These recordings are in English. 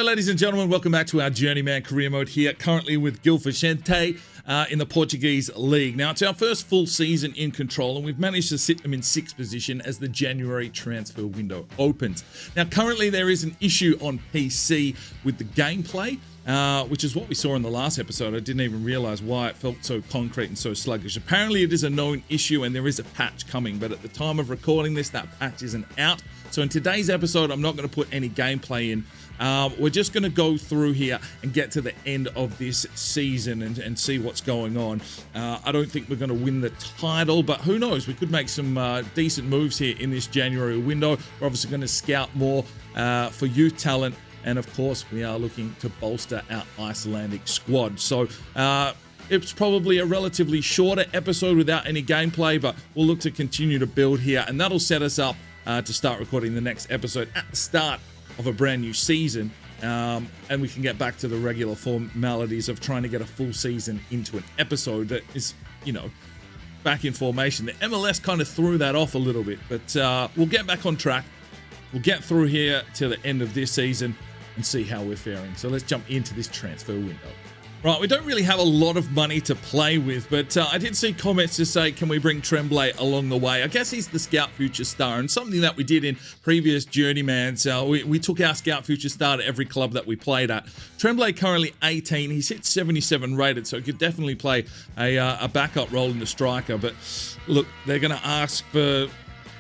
ladies and gentlemen, welcome back to our Journeyman Career Mode here, currently with Gil Vicente in the Portuguese League. Now, it's our first full season in control, and we've managed to sit them in 6th position as the January transfer window opens. Now, currently there is an issue on PC with the gameplay, which is what we saw in the last episode. I didn't even realize why it felt so concrete and so sluggish. Apparently, it is a known issue, and there is a patch coming, but at the time of recording this, that patch isn't out. So in today's episode, I'm not going to put any gameplay in. We're just going to go through here and get to the end of this season and see what's going on. I don't think we're going to win the title, but who knows? We could make some decent moves here in this January window. We're obviously going to scout more for youth talent. And of course, we are looking to bolster our Icelandic squad. So it's probably a relatively shorter episode without any gameplay, but we'll look to continue to build here. And that'll set us up to start recording the next episode at the start of a brand new season, and we can get back to the regular formalities of trying to get a full season into an episode that is, you know, back in formation. The MLS kind of threw that off a little bit, but we'll get back on track. We'll get through here to the end of this season and see how we're faring. So let's jump into this transfer window. Right, we don't really have a lot of money to play with, but I did see comments to say, can we bring Tremblay along the way? I guess he's the Scout Future Star, and something that we did in previous Journeymans, we took our Scout Future Star to every club that we played at. Tremblay currently 18, he's hit 77 rated, so he could definitely play a backup role in the striker, but look, they're going to ask for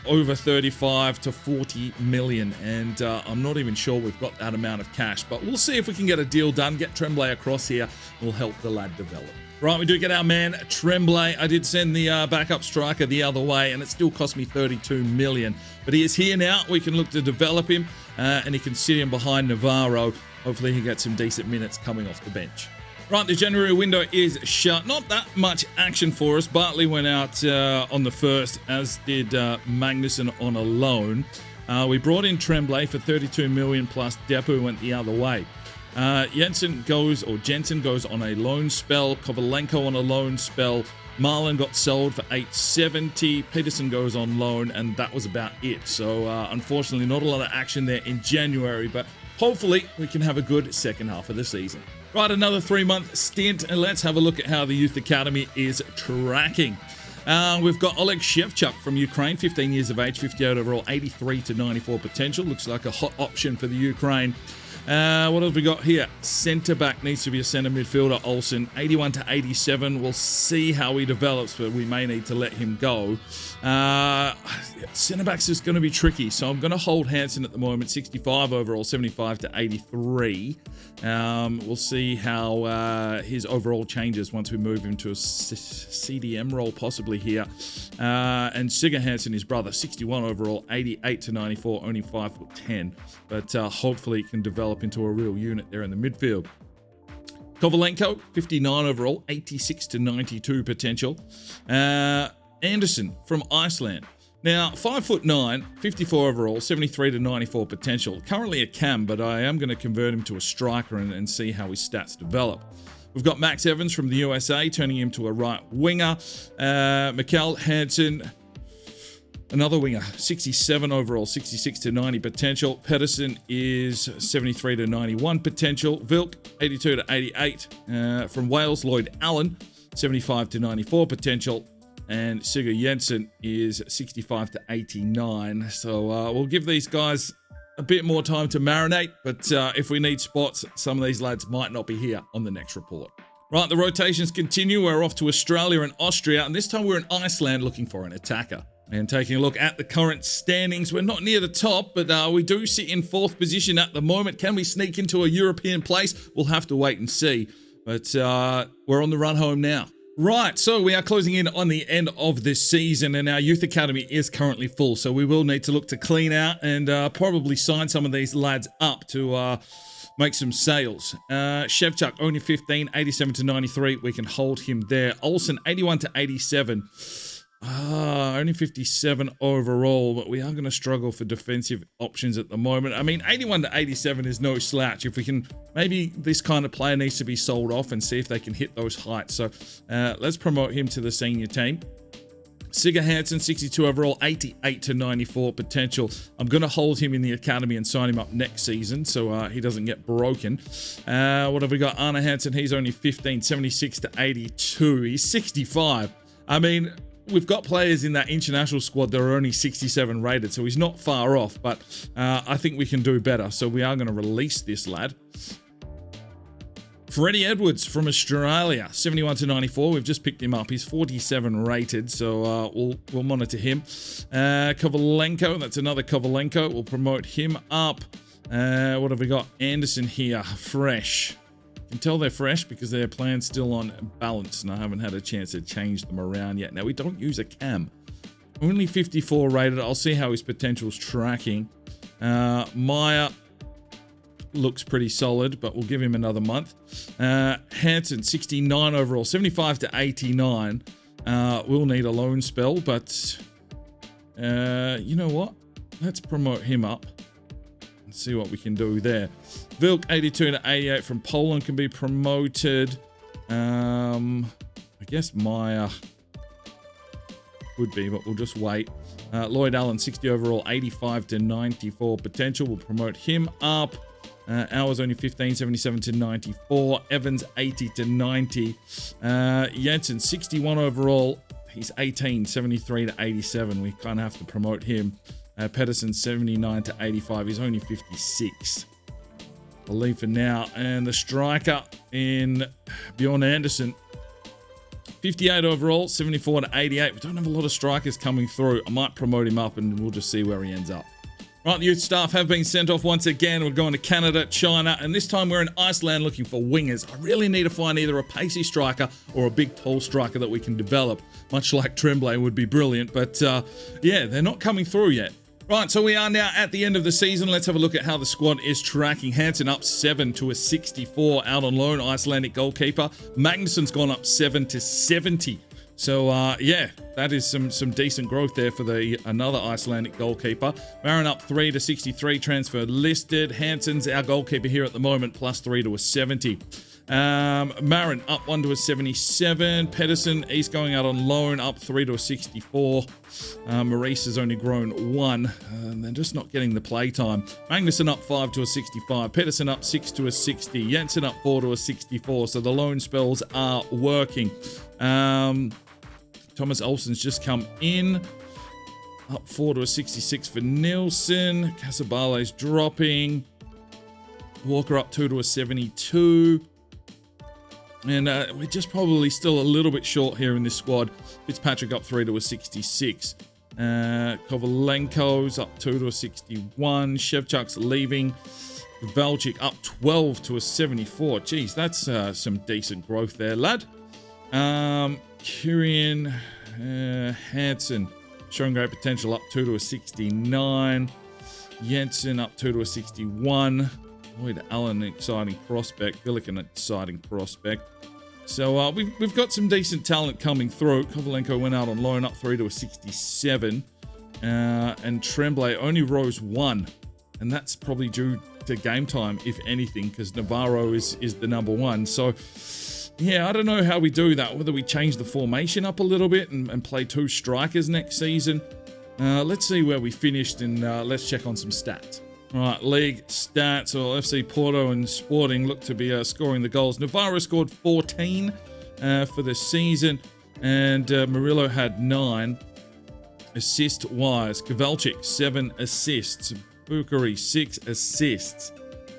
over 35 to 40 million, and I'm not even sure we've got that amount of cash, but we'll see if we can get a deal done, get Tremblay across here, we'll help the lad develop. Right, we do get our man Tremblay. I did send the backup striker the other way, and it still cost me 32 million, but he is here now. We can look to develop him, and he can sit in behind Navarro. Hopefully he gets some decent minutes coming off the bench. Right, the January window is shut. Not that much action for us. Bartley went out on the 1st, as did Magnuson on a loan. We brought in Tremblay for 32 million plus Depu went the other way. Jensen goes on a loan spell. Kovalenko on a loan spell. Marlon got sold for 870. Peterson goes on loan, and that was about it. So unfortunately, not a lot of action there in January, but hopefully we can have a good second half of the season. Right, another 3-month stint, and let's have a look at how the Youth Academy is tracking. We've got Oleg Shevchuk from Ukraine, 15 years of age, 58 overall, 83 to 94 potential. Looks like a hot option for the Ukraine. What have we got here? Centre back needs to be a centre midfielder, Olsen, 81 to 87. We'll see how he develops, but we may need to let him go. Centre backs is going to be tricky, so I'm going to hold Hansen at the moment, 65 overall, 75 to 83. We'll see how his overall changes once we move him to a CDM role possibly here. And Sigurd Hansen, his brother, 61 overall, 88 to 94, only 5'10", but hopefully he can develop into a real unit there in the midfield. Kovalenko, 59 overall, 86 to 92 potential. Anderson from Iceland. Now, 5'9", 54 overall, 73 to 94 potential. Currently a cam, but I am going to convert him to a striker and see how his stats develop. We've got Max Evans from the USA, turning him to a right winger. Mikkel Hansen, another winger, 67 overall, 66 to 90 potential. Pedersen is 73 to 91 potential. Vilk, 82 to 88. From Wales, Lloyd Allen, 75 to 94 potential. And Sigurd Jensen is 65 to 89. So we'll give these guys a bit more time to marinate. But if we need spots, some of these lads might not be here on the next report. Right, the rotations continue. We're off to Australia and Austria. And this time we're in Iceland looking for an attacker. And taking a look at the current standings, we're not near the top, but we do sit in 4th position at the moment. Can we sneak into a European place? We'll have to wait and see. But we're on the run home now. Right, so we are closing in on the end of this season, and our Youth Academy is currently full, so we will need to look to clean out and probably sign some of these lads up to make some sales. Shevchuk, only 15, 87 to 93. We can hold him there. Olsen, 81 to 87. Only 57 overall, but we are going to struggle for defensive options at the moment. I mean, 81 to 87 is no slouch. If we can, maybe this kind of player needs to be sold off and see if they can hit those heights. So let's promote him to the senior team. Sigurd Hansen, 62 overall, 88 to 94 potential. I'm going to hold him in the academy and sign him up next season so he doesn't get broken. What have we got? Arne Hansen, he's only 15, 76 to 82. He's 65. I mean, we've got players in that international squad that are only 67 rated, so he's not far off, but I think we can do better. So we are going to release this lad. Freddie Edwards from Australia, 71 to 94. We've just picked him up. He's 47 rated, so we'll monitor him. Kovalenko, that's another Kovalenko. We'll promote him up. What have we got? Anderson here, fresh. You can tell they're fresh because their plan's still on balance, and I haven't had a chance to change them around yet. Now, we don't use a cam. Only 54 rated. I'll see how his potential's tracking. Meyer looks pretty solid, but we'll give him another month. Hansen, 69 overall, 75 to 89. We'll need a loan spell, but you know what? Let's promote him up and see what we can do there. Vilk, 82 to 88 from Poland can be promoted. I guess Meyer would be, but we'll just wait. Lloyd Allen, 60 overall, 85 to 94 potential. We'll promote him up. Ours only 15, 77 to 94. Evans, 80 to 90. Jensen, 61 overall. He's 18, 73 to 87. We kind of have to promote him. Pedersen, 79 to 85. He's only 56. I'll leave for now. And the striker in Bjorn Anderson, 58 overall, 74 to 88. We don't have a lot of strikers coming through. I might promote him up and we'll just see where he ends up. Right, the youth staff have been sent off once again. We're going to Canada, China, and this time we're in Iceland looking for wingers. I really need to find either a pacey striker or a big, tall striker that we can develop, much like Tremblay would be brilliant. But, yeah, they're not coming through yet. Right, so we are now at the end of the season. Let's have a look at how the squad is tracking. Hansen up 7 to a 64 out on loan, Icelandic goalkeeper. Magnuson's gone up 7 to 70. So, yeah, that is some decent growth there for another Icelandic goalkeeper. Marin up 3 to 63, transfer listed. Hansen's our goalkeeper here at the moment, plus 3 to a 70. Marin up 1 to a 77. Pedersen, he's going out on loan, up 3 to a 64. Maurice has only grown 1. They're just not getting the play time. Magnuson up 5 to a 65. Pedersen up 6 to a 60. Jensen up 4 to a 64. So the loan spells are working. Thomas Olsen's just come in. Up 4 to a 66 for Nielsen. Casabale's dropping. Walker up 2 to a 72. And we're just probably still a little bit short here in this squad. Fitzpatrick up 3 to a 66. Kovalenko's up 2 to a 61. Shevchuk's leaving. Valchik up 12 to a 74. Geez, that's some decent growth there, lad. Kyrian Hansen showing great potential, up 2 to a 69. Jensen up 2 to a 61. Lloyd Allen, an exciting prospect. Villick, an exciting prospect. So we've got some decent talent coming through. Kovalenko went out on loan, up 3 to a 67. And Tremblay only rose 1. And that's probably due to game time, if anything, because Navarro is the number 1. So, yeah, I don't know how we do that. Whether we change the formation up a little bit and play 2 strikers next season. Let's see where we finished and let's check on some stats. All right, league stats. Well, FC Porto and Sporting look to be scoring the goals. Navarro scored 14 for the season, and Murillo had 9 assist-wise. Kovalchik, 7 assists. Bukari, 6 assists.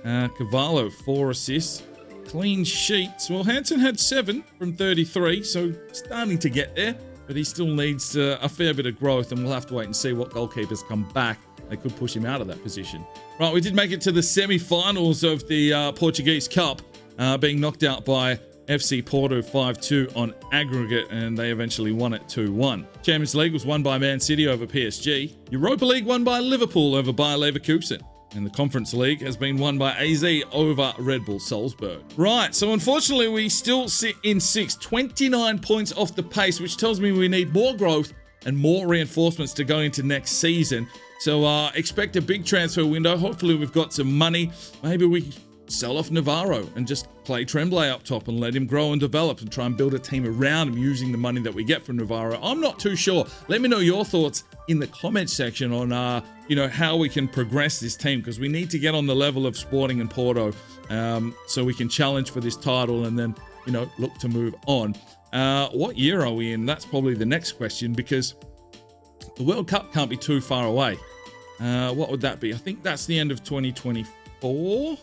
Cavallo, 4 assists. Clean sheets. Well, Hansen had 7 from 33, so starting to get there, but he still needs a fair bit of growth, and we'll have to wait and see what goalkeepers come back. They could push him out of that position. Right, we did make it to the semi-finals of the Portuguese Cup, being knocked out by FC Porto 5-2 on aggregate, and they eventually won it 2-1. Champions League was won by Man City over PSG. Europa League won by Liverpool over Bayer Leverkusen. And the Conference League has been won by AZ over Red Bull Salzburg. Right, so unfortunately we still sit in 6th, 29 points off the pace, which tells me we need more growth and more reinforcements to go into next season. So expect a big transfer window. Hopefully we've got some money. Maybe we sell off Navarro and just play Tremblay up top and let him grow and develop and try and build a team around him using the money that we get from Navarro. I'm not too sure. Let me know your thoughts in the comments section on, how we can progress this team, because we need to get on the level of Sporting and Porto so we can challenge for this title and then, look to move on. What year are we in? That's probably the next question, because the World Cup can't be too far away. What would that be? I think that's the end of 2024.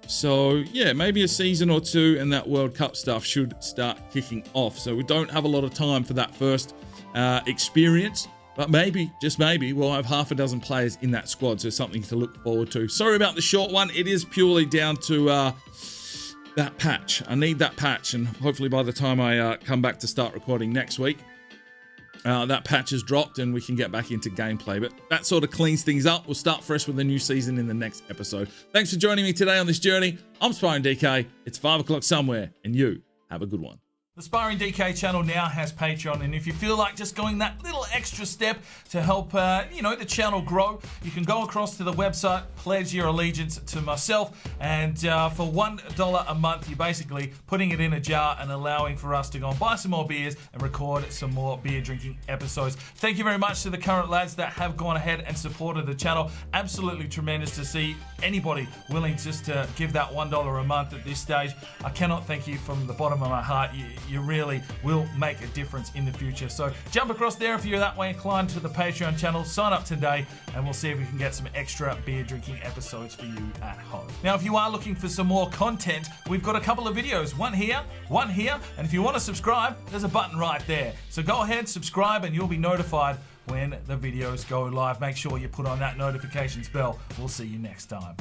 So, yeah, maybe a season or two and that World Cup stuff should start kicking off. So we don't have a lot of time for that first experience. But maybe, just maybe, we'll have half a dozen players in that squad. So something to look forward to. Sorry about the short one. It is purely down to that patch. I need that patch. And hopefully by the time I come back to start recording next week, that patch has dropped and we can get back into gameplay. But that sort of cleans things up. We'll start fresh with a new season in the next episode. Thanks for joining me today on this journey. I'm Sparring DK. It's 5 o'clock somewhere, and you have a good one. The Sparring DK channel now has Patreon, and if you feel like just going that little extra step to help, the channel grow, you can go across to the website, pledge your allegiance to myself, and for $1 a month, you're basically putting it in a jar and allowing for us to go and buy some more beers and record some more beer drinking episodes. Thank you very much to the current lads that have gone ahead and supported the channel. Absolutely tremendous to see anybody willing just to give that $1 a month at this stage. I cannot thank you from the bottom of my heart. You really will make a difference in the future. So jump across there if you're that way inclined to the Patreon channel. Sign up today and we'll see if we can get some extra beer drinking episodes for you at home. Now, if you are looking for some more content, we've got a couple of videos, one here, and if you want to subscribe, there's a button right there. So go ahead, subscribe, and you'll be notified when the videos go live. Make sure you put on that notifications bell. We'll see you next time.